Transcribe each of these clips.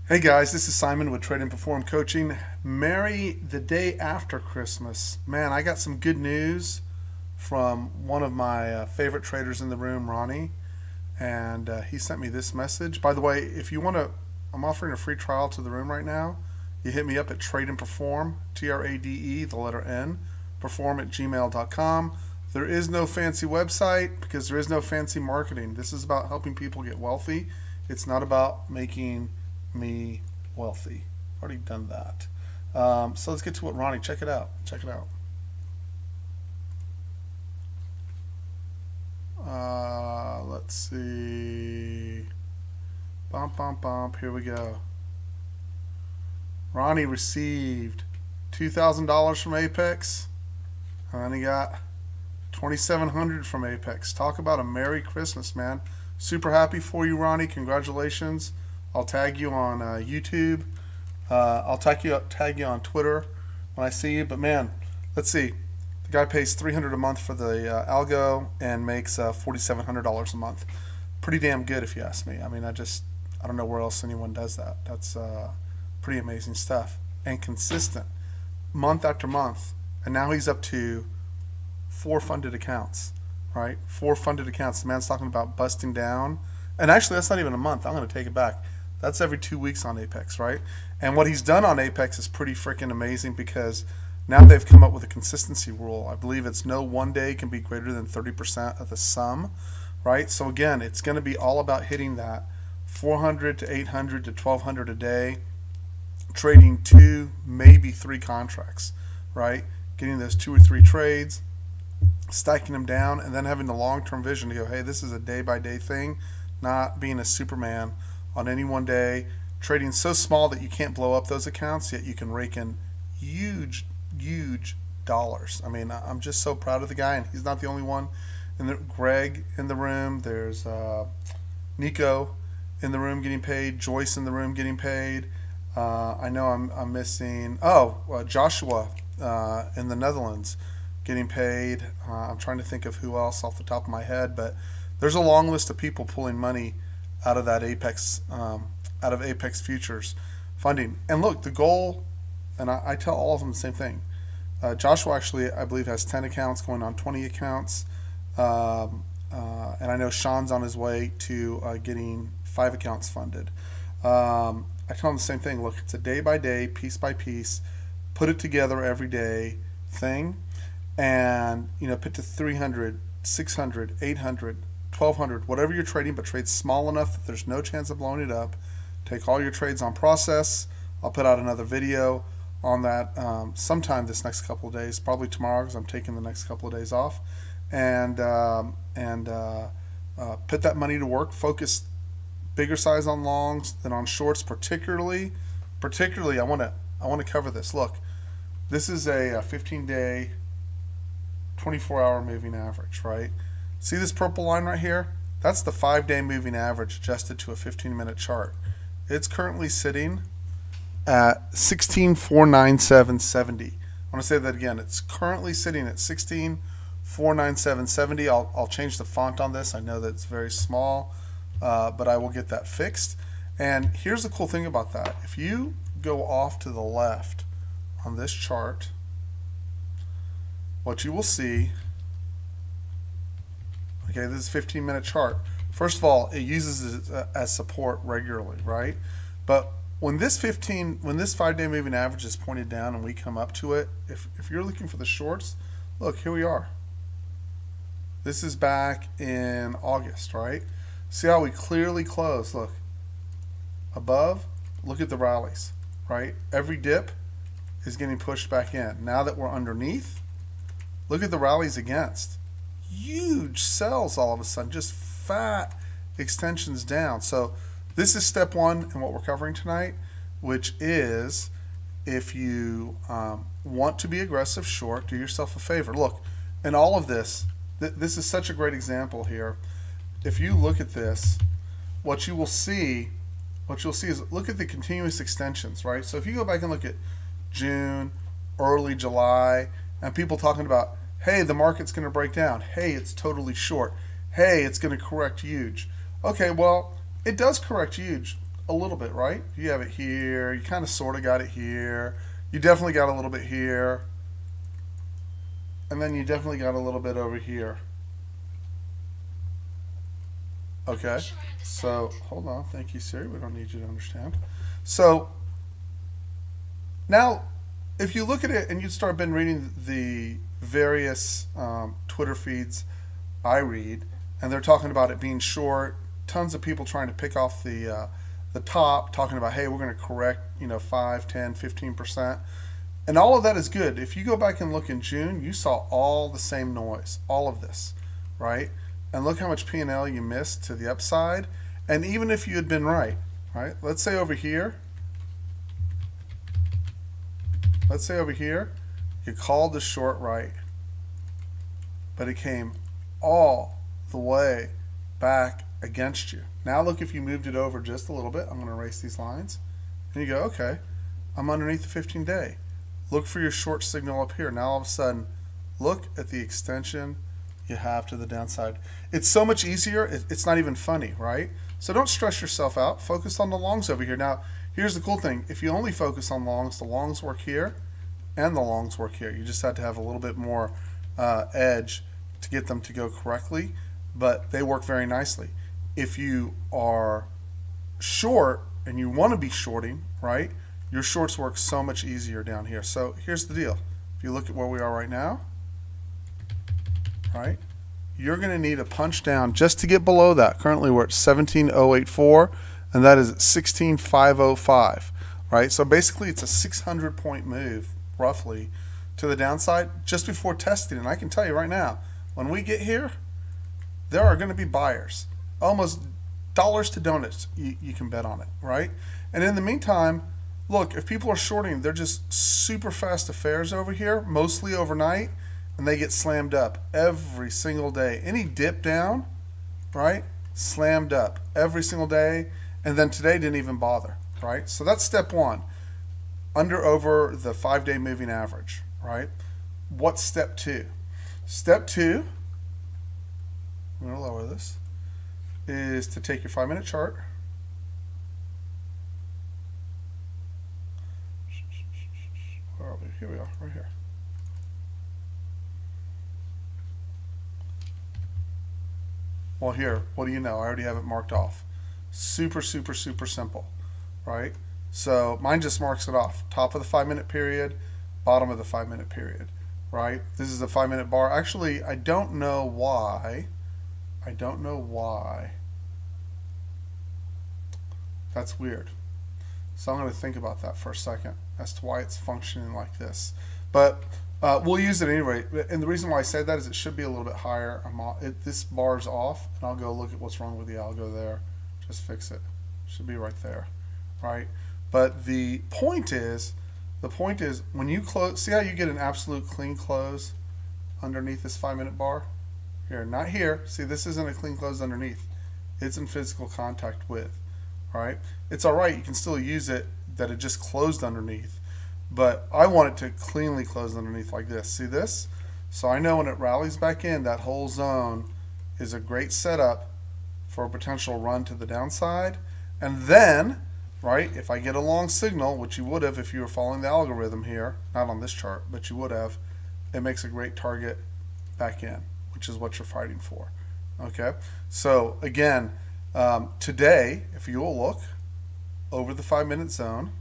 Hey guys, this is Simon with TRADEnPERFORM Coaching. Merry the day after Christmas. Man, I got some good news from one of my favorite traders in the room, Ronnie, and he sent me this message. By the way, if you want to, I'm offering a free trial to the room right now. You hit me up at TRADEnPERFORM, TRADE, the letter N, perform at gmail.com. There is no fancy website because there is no fancy marketing. This is about helping people get wealthy. It's not about making me wealthy. Already done that. So let's get to what Ronnie. Check it out. Check it out. Let's see. Bump, bump, bump. Here we go. Ronnie received $2,000 from Apex, and he got $2,700 from Apex. Talk about a Merry Christmas, man. Super happy for you, Ronnie. Congratulations. I'll tag you on YouTube. I'll tag you on Twitter when I see you. But man, let's see. The guy pays $300 a month for the algo and makes $4,700 a month. Pretty damn good, if you ask me. I mean, I don't know where else anyone does that. That's pretty amazing stuff and consistent, month after month. And now he's up to 4 funded accounts, right? 4 funded accounts. The man's talking about busting down. And actually, that's not even a month. I'm going to take it back. That's every 2 weeks on Apex, right? And what he's done on Apex is pretty freaking amazing because now they've come up with a consistency rule. I believe it's no one day can be greater than 30% of the sum, right? So again, it's going to be all about hitting that 400 to 800 to 1,200 a day, trading 2, maybe 3 contracts, right? Getting those 2 or 3 trades, stacking them down, and then having the long-term vision to go, hey, this is a day-by-day thing, not being a Superman on any one day, trading so small that you can't blow up those accounts, yet you can rake in huge, huge dollars. I mean, I'm just so proud of the guy, and he's not the only one. And Greg in the room, there's Nico in the room getting paid, Joyce in the room getting paid. I know I'm missing, Joshua in the Netherlands getting paid. I'm trying to think of who else off the top of my head, but there's a long list of people pulling money out of that Apex, out of Apex futures funding. And look, the goal, and I tell all of them the same thing. Joshua actually, I believe, has 10 accounts going on 20 accounts, and I know Sean's on his way to getting 5 accounts funded. I tell him the same thing. Look, it's a day by day, piece by piece, put it together every day thing, and put to 300, 600, 800. 1,200, whatever you're trading, but trade small enough that there's no chance of blowing it up. Take all your trades on process. I'll put out another video on that sometime this next couple of days, probably tomorrow because I'm taking the next couple of days off, and put that money to work. Focus bigger size on longs than on shorts, particularly. I want to cover this. Look, this is a 15-day, 24-hour moving average, right? See this purple line right here? That's the 5-day moving average adjusted to a 15-minute chart. It's currently sitting at 16,497.70. I want to say that again. It's currently sitting at 16,497.70. I'll change the font on this. I know that it's very small, but I will get that fixed. And here's the cool thing about that. If you go off to the left on this chart, what you will see, okay, this is a 15-minute chart. First of all, it uses it as support regularly, right? But when this 5-day moving average is pointed down and we come up to it, if you're looking for the shorts, look, here we are. This is back in August, right? See how we clearly close, look. Above, look at the rallies, right? Every dip is getting pushed back in. Now that we're underneath, look at the rallies against. Huge sells all of a sudden, just fat extensions down. So this is step 1 in what we're covering tonight, which is if you want to be aggressive short, do yourself a favor. Look, in all of this, this is such a great example here. If you look at this, what you'll see is look at the continuous extensions, right? So if you go back and look at June, early July, and people talking about, hey, the market's going to break down. Hey, it's totally short. Hey, it's going to correct huge. Okay, well, it does correct huge. a little bit, right? You have it here. You kind of sort of got it here. You definitely got a little bit here. And then you definitely got a little bit over here. Okay. So, hold on. Thank you, Siri. We don't need you to understand. So, now, if you look at it and you start been reading the various Twitter feeds I read, and they're talking about it being short, tons of people trying to pick off the top, talking about, hey, we're going to correct, 5, 10, 15%. And all of that is good. If you go back and look in June, you saw all the same noise, all of this, right? And look how much P&L you missed to the upside. And even if you had been right, let's say over here, you called the short right, but it came all the way back against you. Now look, if you moved it over just a little bit, I'm going to erase these lines, and you go, okay, I'm underneath the 15-day. Look for your short signal up here. Now all of a sudden, look at the extension you have to the downside. It's so much easier. It's not even funny, right? So don't stress yourself out. Focus on the longs over here. Now, here's the cool thing. If you only focus on longs, the longs work here and the longs work here. You just have to have a little bit more edge to get them to go correctly, but they work very nicely. If you are short and you want to be shorting, right, your shorts work so much easier down here. So here's the deal. If you look at where we are right now, right, you're going to need a punch down just to get below that. Currently we're at 17,084, and that is at 16,505, right? So basically it's a 600-point move, roughly, to the downside just before testing. And I can tell you right now, when we get here, there are going to be buyers. Almost dollars to donuts, you can bet on it, right? And in the meantime, look, if people are shorting, they're just super fast affairs over here, mostly overnight, and they get slammed up every single day. Any dip down, right, slammed up every single day, and then today didn't even bother, right? So that's step one, under over the 5-day moving average, right? What's step two? Step two, I'm going to lower this, is to take your 5-minute chart, where are we? Here we are, right here. Well, here, what do you know? I already have it marked off. Super, super, super simple, right? So mine just marks it off. Top of the 5-minute period, bottom of the 5-minute period, right? This is a 5-minute bar. Actually, I don't know why. That's weird. So I'm going to think about that for a second as to why it's functioning like this. But we'll use it anyway. And the reason why I said that is it should be a little bit higher. This bar's off, and I'll go look at what's wrong with the algo there. Just fix it. Should be right there, right? But the point is when you close, see how you get an absolute clean close underneath this 5-minute bar? Here, not here. See, this isn't a clean close underneath. It's in physical contact with, right? It's all right. You can still use it that it just closed underneath. But I want it to cleanly close underneath like this. See this? So I know when it rallies back in, that whole zone is a great setup for a potential run to the downside. And then, right, if I get a long signal, which you would have if you were following the algorithm here, not on this chart, but you would have, it makes a great target back in, which is what you're fighting for. Okay? So again, today, if you will look over the 5-minute zone,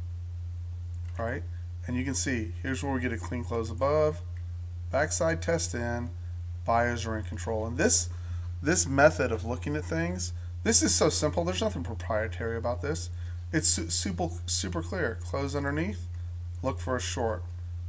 right, and you can see, here's where we get a clean close above, backside test in, buyers are in control. And this method of looking at things, this is so simple. There's nothing proprietary about this. It's super clear. Close underneath, look for a short.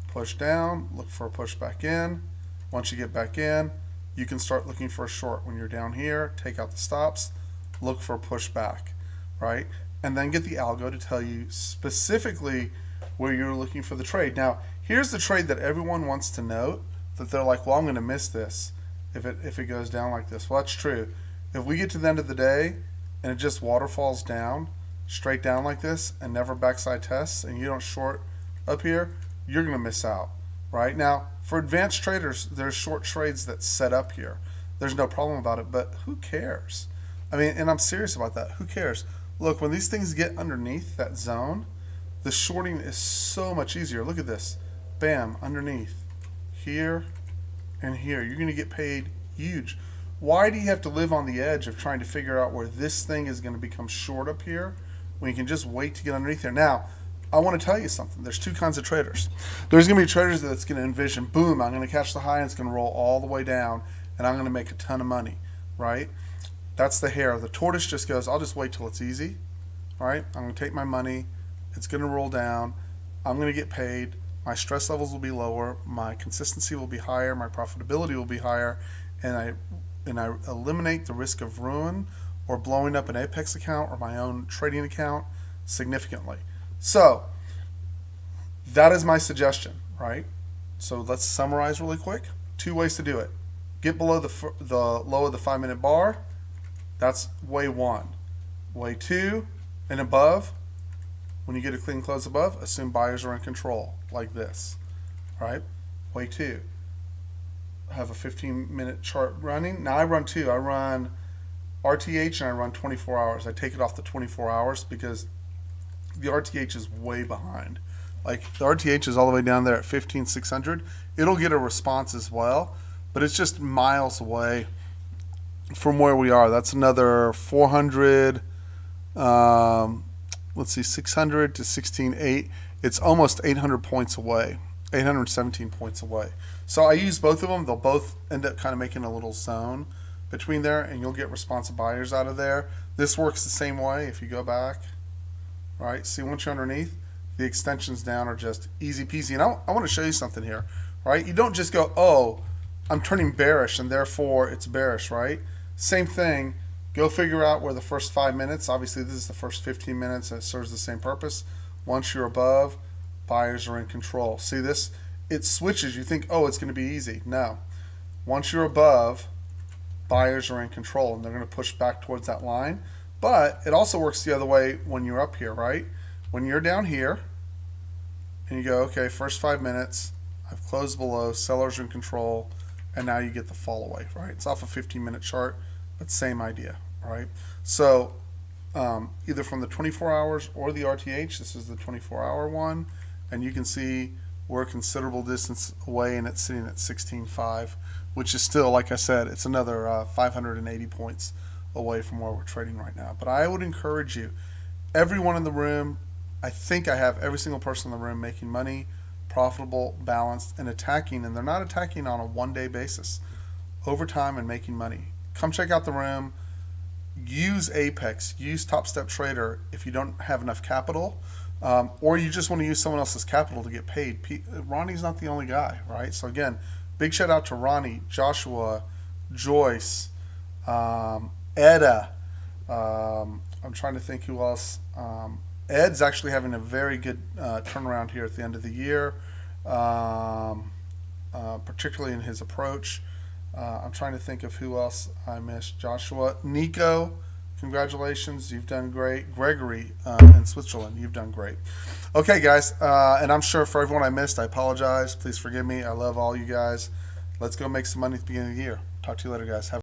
Push down, look for a push back in. Once you get back in, you can start looking for a short. When you're down here, take out the stops, look for a push back, right? And then get the algo to tell you specifically where you're looking for the trade. Now, here's the trade that everyone wants to note, that they're like, well, I'm going to miss this if it goes down like this. Well, that's true. If we get to the end of the day and it just waterfalls down, straight down like this, and never backside tests, and you don't short up here, you're going to miss out, right? Now, for advanced traders, there's short trades that set up here. There's no problem about it, but who cares? I mean, and I'm serious about that. Who cares? look, when these things get underneath that zone, the shorting is so much easier. Look at this. Bam, underneath. Here and here. You're going to get paid huge. Why do you have to live on the edge of trying to figure out where this thing is going to become short up here when you can just wait to get underneath there? Now, I want to tell you something. There's two kinds of traders. There's going to be traders that's going to envision, boom, I'm going to catch the high and it's going to roll all the way down and I'm going to make a ton of money, right? That's the hare. The tortoise just goes, I'll just wait till it's easy, right? I'm going to take my money. It's going to roll down. I'm going to get paid. My stress levels will be lower. My consistency will be higher. My profitability will be higher. And I eliminate the risk of ruin or blowing up an Apex account or my own trading account significantly. So that is my suggestion, right? So let's summarize really quick. Two ways to do it. Get below the low of the 5-minute bar. That's way one. Way two and above, when you get a clean close above, assume buyers are in control, like this, right? Way two. Have a 15-minute chart running. Now I run two. I run RTH and I run 24 hours. I take it off the 24 hours because the RTH is way behind. Like the RTH is all the way down there at 15,600. It'll get a response as well, but it's just miles away from where we are. That's another 400. Let's see, 600 to 16.8. It's almost 800 points away. 817 points away. So I use both of them. They'll both end up kind of making a little zone between there, and you'll get responsive buyers out of there. This works the same way if you go back. Right? See, once you're underneath, the extensions down are just easy peasy. And I want to show you something here. Right? You don't just go, oh, I'm turning bearish and therefore it's bearish, right? Same thing. Go figure out where the first 5 minutes, obviously this is the first 15 minutes, and it serves the same purpose. Once you're above, buyers are in control. See this? It switches. You think, oh, it's going to be easy. No. Once you're above, buyers are in control, and they're going to push back towards that line. But it also works the other way when you're up here, right? When you're down here, and you go, okay, first 5 minutes, I've closed below, sellers are in control, and now you get the fall away, right? It's off a 15-minute chart, but same idea, right? So either from the 24 hours or the RTH, this is the 24-hour one, and you can see we're a considerable distance away, and it's sitting at 16.5, which is still, like I said, it's another 580 points away from where we're trading right now. But I would encourage you, everyone in the room, I think I have every single person in the room making money, profitable, balanced, and attacking, and they're not attacking on a one-day basis, over time and making money. Come check out the room. Use Apex, use Top Step Trader if you don't have enough capital, or you just want to use someone else's capital to get paid. Ronnie's not the only guy, right? So again, big shout out to Ronnie, Joshua, Joyce, Edda. I'm trying to think who else. Ed's actually having a very good turnaround here at the end of the year, particularly in his approach. I'm trying to think of who else I missed. Joshua, Nico, congratulations, you've done great. Gregory in Switzerland, you've done great. Okay, guys, and I'm sure for everyone I missed, I apologize. Please forgive me. I love all you guys. Let's go make some money at the beginning of the year. Talk to you later, guys. Have